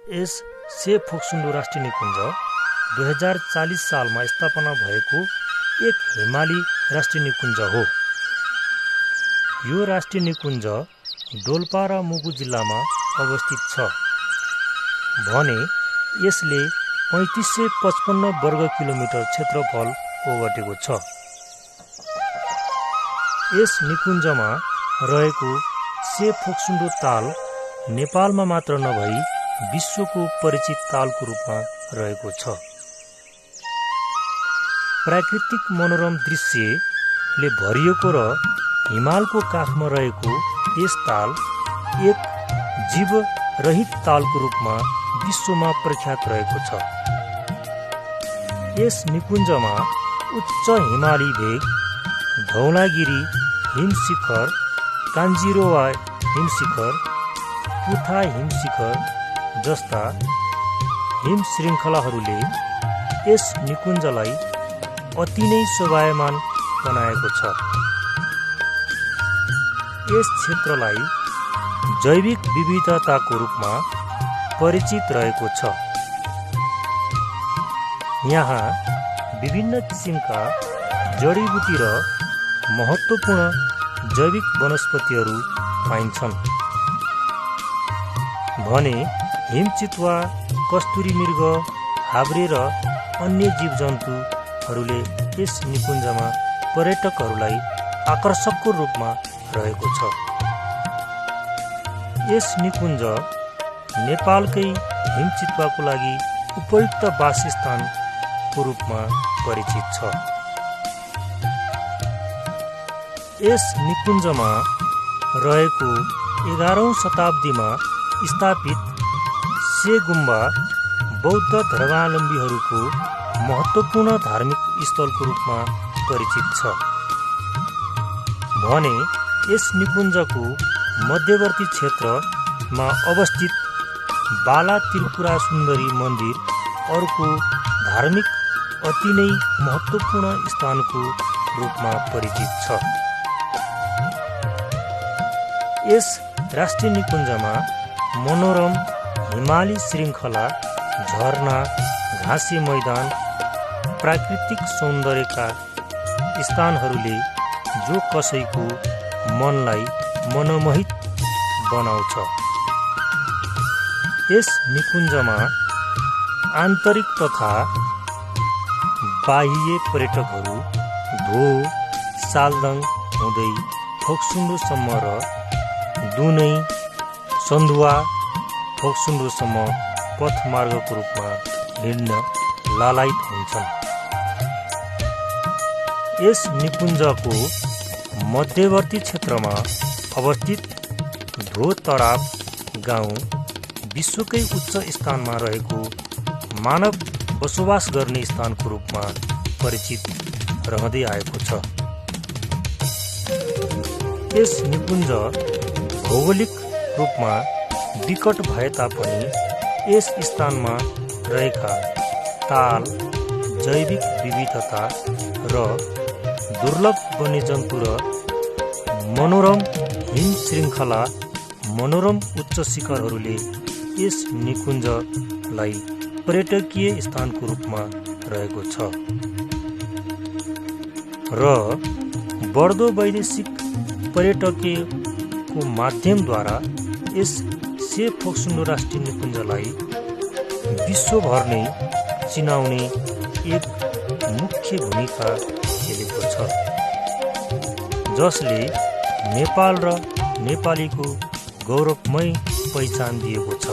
यस से फोक्सुन्डो राष्ट्रिय निकुञ्ज 2040 सालमा स्थापना भएको एक हिमाली राष्ट्रिय निकुञ्ज हो। यो राष्ट्रिय निकुञ्ज डोल्पा र मुगु जिल्लामा अवस्थित छ भने यसले 3555 वर्ग किलोमिटर क्षेत्रफल ओगटेको छ। यस निकुञ्जमा रहेको से फोक्सुन्डो ताल नेपालमा मात्र नभई विश्वको परिचित तालको रूपमा रहेको छ। प्राकृतिक मनोरम दृश्यले भरिएको र हिमालको काखमा रहेको यस ताल एक जीव रहित तालको रूपमा विश्वमा प्रख्यात रहेको छ। यस निकुञ्जमा उच्च हिमाली भेग, धौलागिरी हिमशिखर, कान्जिरोवा हिमशिखर, पुथा हिमशिखर जस्ता हिम श्रृङ्खलाहरूले यस निकुञ्जलाई अति नै शोभायमान बनाएको छ। यस क्षेत्रलाई जैविक विविधताको रूपमा परिचित रहेको छ। यहाँ विभिन्न किसिमका जडीबुटी र महत्त्वपूर्ण जैविक वनस्पतिहरू पाइन्छन् भने हिमचितुवा, कस्तुरी मृग, हाब्रे र अन्य जीवजन्तुहरूले यस निकुञ्जमा पर्यटकहरूलाई आकर्षकको रूपमा रहेको छ। यस निकुञ्ज नेपालकै हिमचितुवाको लागि उपयुक्त वासस्थानको रूपमा परिचित छ। यस निकुञ्जमा रहेको 11औं शताब्दीमा स्थापित से गुम्बा बौद्ध धर्मावलम्बीहरूको महत्त्वपूर्ण धार्मिक स्थलको रूपमा परिचित छ भने यस निकुञ्जको मध्यवर्ती क्षेत्रमा अवस्थित बाला त्रिपुरा सुन्दरी मन्दिर अर्को धार्मिक अति नै महत्त्वपूर्ण स्थानको रूपमा परिचित छ। यस राष्ट्रिय निकुञ्जमा मनोरम हिमाली श्रृङ्खला, झरना, घाँसे मैदान, प्राकृतिक सौन्दर्यका स्थानहरूले जो कसैको मनलाई मनमोहित बनाउँछ। यस निकुञ्जमा आन्तरिक तथा बाह्य पर्यटकहरू धो, सालदङ हुँदै फोक्सुन्डोसम्म र दुनै, सन्दुवा, फोक्सुन्डोसम्म पथमार्गको रूपमा हिँड्न लालायित हुन्छन्। यस निकुञ्जको मध्यवर्ती क्षेत्रमा अवस्थित धो तराप गाउँ विश्वकै उच्च स्थानमा रहेको मानव बसोबास गर्ने स्थानको रूपमा परिचित रहँदै आएको छ। यस निकुञ्ज भौगोलिक रूपमा विकट भए तापनि यस स्थानमा रहेका ताल, जैविक विविधता र दुर्लभ वन्यजन्तु र मनोरम हिम श्रृङ्खला, मनोरम उच्च शिखरहरूले यस निकुञ्जलाई पर्यटकीय स्थानको रूपमा रहेको छ र बढ्दो वैदेशिक पर्यटकको माध्यमद्वारा यस से फोक्सुन्डो राष्ट्रिय निकुञ्जलाई विश्वभर नै चिनाउने एक मुख्य भूमिका खेलेको छ जसले नेपाल र नेपालीको गौरवमय पहिचान दिएको छ।